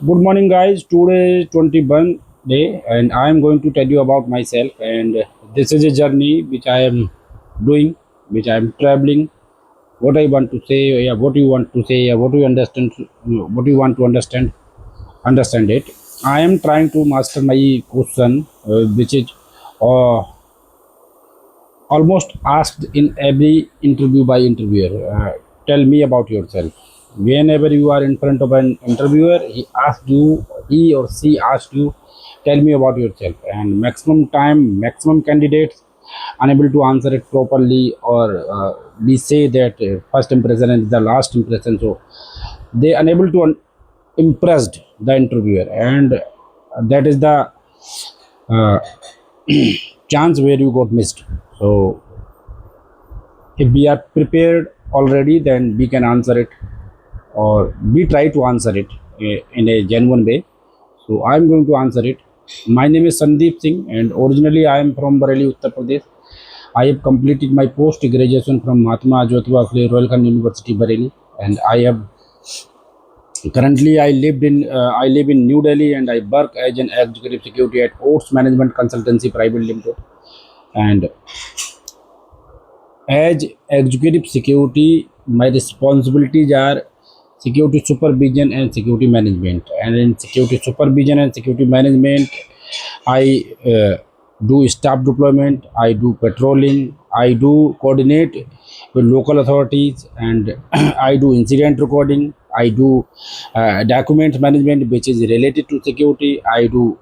Good morning, guys. Today is 21 day, and I am going to tell you about myself. And this is a journey which I am doing, which I am traveling. What I want to say, yeah, what you want to say, yeah, what you understand, what you want to understand it. I am trying to master my question, which is uh, almost asked in every interview by interviewer. Tell me about yourself. Whenever you are in front of an interviewer, he or she asks you, tell me about yourself. And maximum time, maximum candidates unable to answer it properly, or we say that first impression is the last impression. So they unable to impressed the interviewer, and that is the uh, chance where you got missed. So if we are prepared already, then we can answer it, or we try to answer it in a genuine way. So I am going to answer it. My name is Sandeep Singh, and originally I am from Bareilly, Uttar Pradesh. I have completed my post graduation from Mahatma Jyotiba Phule Royal Khan University, Bareilly, and I have currently I live in New Delhi, and I work as an executive security at Oats Management Consultancy Private Limited. And as executive security, my responsibilities are security supervision and security management. And in security supervision and security management, I do staff deployment, I do patrolling, I do coordinate with local authorities, and I do incident recording, I do document management, which is related to security, I do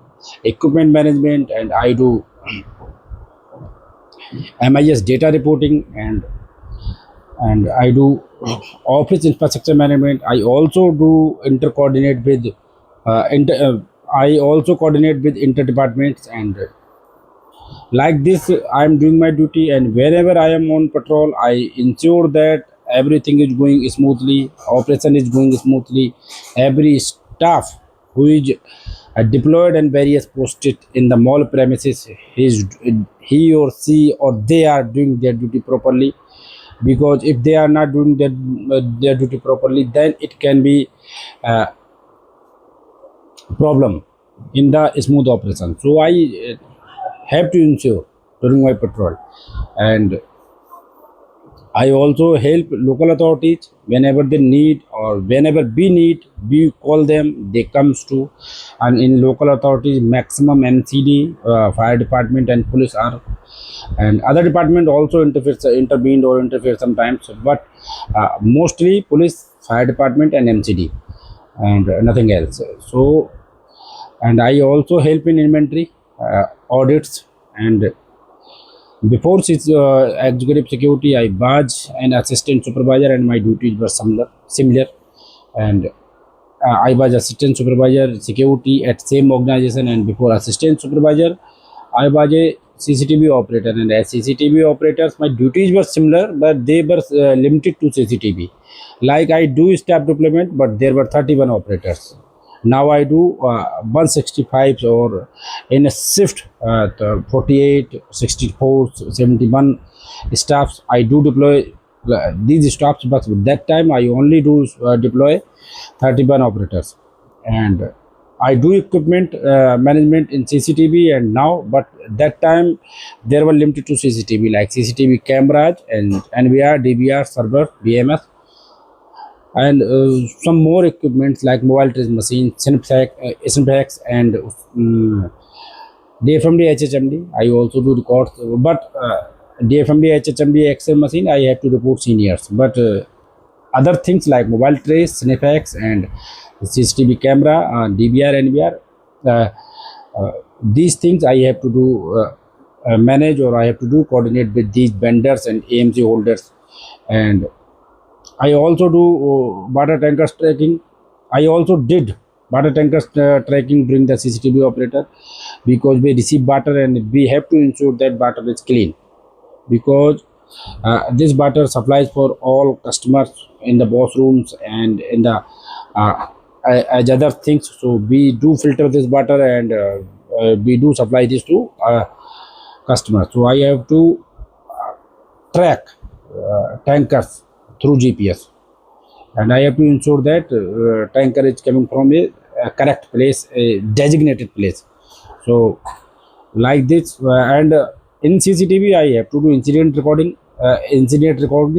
equipment management, and I do MIS data reporting, and I do office infrastructure management. I also do intercoordinate with I also coordinate with interdepartments, and like this I am doing my duty. And wherever I am on patrol, I ensure that everything is going smoothly, operation is going smoothly. Every staff who is deployed and various posted in the mall premises, he or she or they are doing their duty properly. Because if they are not doing their duty properly, then it can be a problem in the smooth operation. So I have to ensure during my patrol. And I also help local authorities whenever they need, or whenever we need, we call them, they comes to. And in local authorities, maximum NCD, fire department and police are, and other department also intervened or interfere sometimes, but mostly police, fire department and MCD, and nothing else. So, and I also help in inventory audits. And before executive security, I was an assistant supervisor, and my duties were similar. And I was assistant supervisor security at same organization, and before assistant supervisor, I was a CCTV operator. And as CCTV operators, my duties were similar, but they were limited to CCTV. Like I do staff deployment, but there were 31 operators. Now I do 165, or in a shift 48, 64, 71 staffs. I do deploy these staffs, but that time I only do deploy 31 operators. And I do equipment management in CCTV and now, but that time they were limited to CCTV, like CCTV cameras and NVR, DVR, server, BMS, and some more equipments like mobile trace machine, Synpax, and DFMD, HHMD. I also do records, but DFMD, HHMD, Excel machine, I have to report seniors. But other things like mobile trace, Synpax, and CCTV camera, DVR, NVR, these things I have to do manage, or I have to do coordinate with these vendors and AMC holders. And I also do water tankers tracking. I also did water tankers tracking during the CCTV operator, because we receive water and we have to ensure that water is clean, because this water supplies for all customers in the washrooms and in the as other things. So we do filter this water, and we do supply this to customers. So I have to track tankers through GPS, and I have to ensure that tanker is coming from a correct place, a designated place. So like this, and in CCTV I have to do incident recording,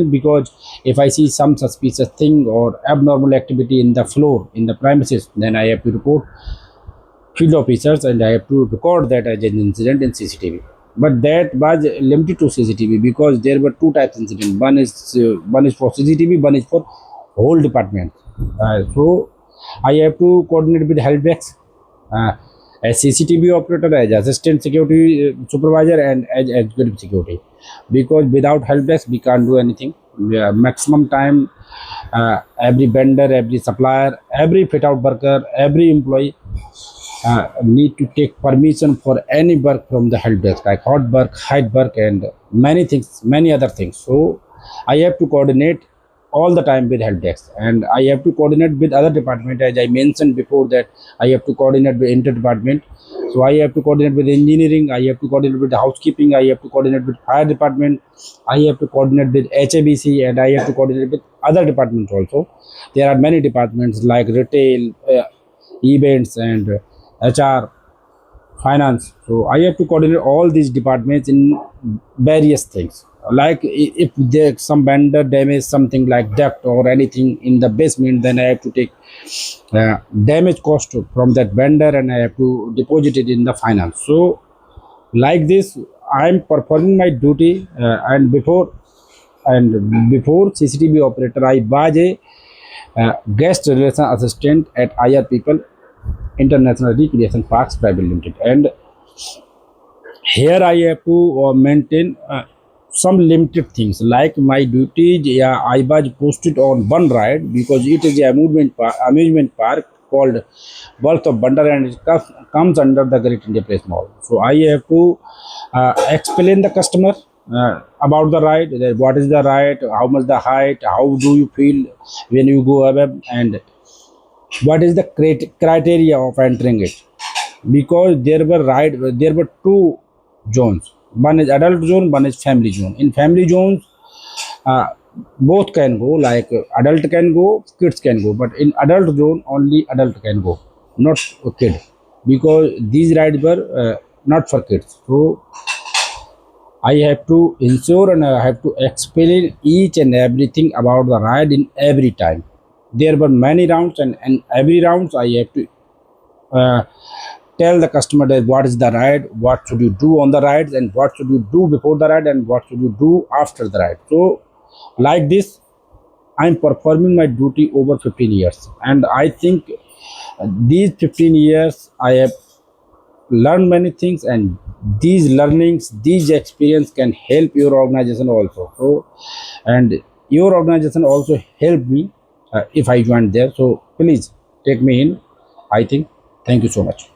because if I see some suspicious thing or abnormal activity in the floor, in the premises, then I have to report field officers and I have to record that as an incident in CCTV. But that was limited to CCTV, because there were two types of incident. One is for CCTV, one is for whole department. So I have to coordinate with help desk, uh, as CCTV operator, as assistant security supervisor, and as executive security. Because without help desk, we can't do anything. Maximum time, every vendor, every supplier, every fit out worker, every employee need to take permission for any work from the help desk, like hot work, height work, and many things, many other things. So I have to coordinate all the time with help desk, and I have to coordinate with other department. As I mentioned before, that I have to coordinate with inter department. So I have to coordinate with engineering, I have to coordinate with housekeeping, I have to coordinate with fire department, I have to coordinate with HABC, and I have to coordinate with other departments also. There are many departments like retail, events, and HR, finance. So I have to coordinate all these departments in various things. Like if there's some vendor damage something like duct or anything in the basement, then I have to take damage cost from that vendor and I have to deposit it in the finance. So like this, I'm performing my duty, and before CCTV operator, I was a guest relation assistant at IR People International Recreation Parks Private Limited, and here I have to maintain some limited things like my duties. Yeah, I was posted on one ride because it is a amusement park called Wealth of Wonder, and it comes under the Great India Place Mall. So I have to explain the customer about the ride, that what is the ride, how much the height, how do you feel when you go above, and what is the criteria of entering it. Because there were two zones, one is adult zone, one is family zone. In family zones, uh, both can go, like adult can go, kids can go, but in adult zone only adult can go, not a kid, because these rides were not for kids. So I have to ensure and I have to explain each and everything about the ride in every time. There were many rounds, and every rounds I have to uh, tell the customer that what is the ride, what should you do on the rides, and what should you do before the ride, and what should you do after the ride. So like this, I'm performing my duty over 15 years, and I think these 15 years I have learned many things, and these learnings, these experience can help your organization also. So, and your organization also helped me if I joined there. So please take me in, I think. Thank you so much.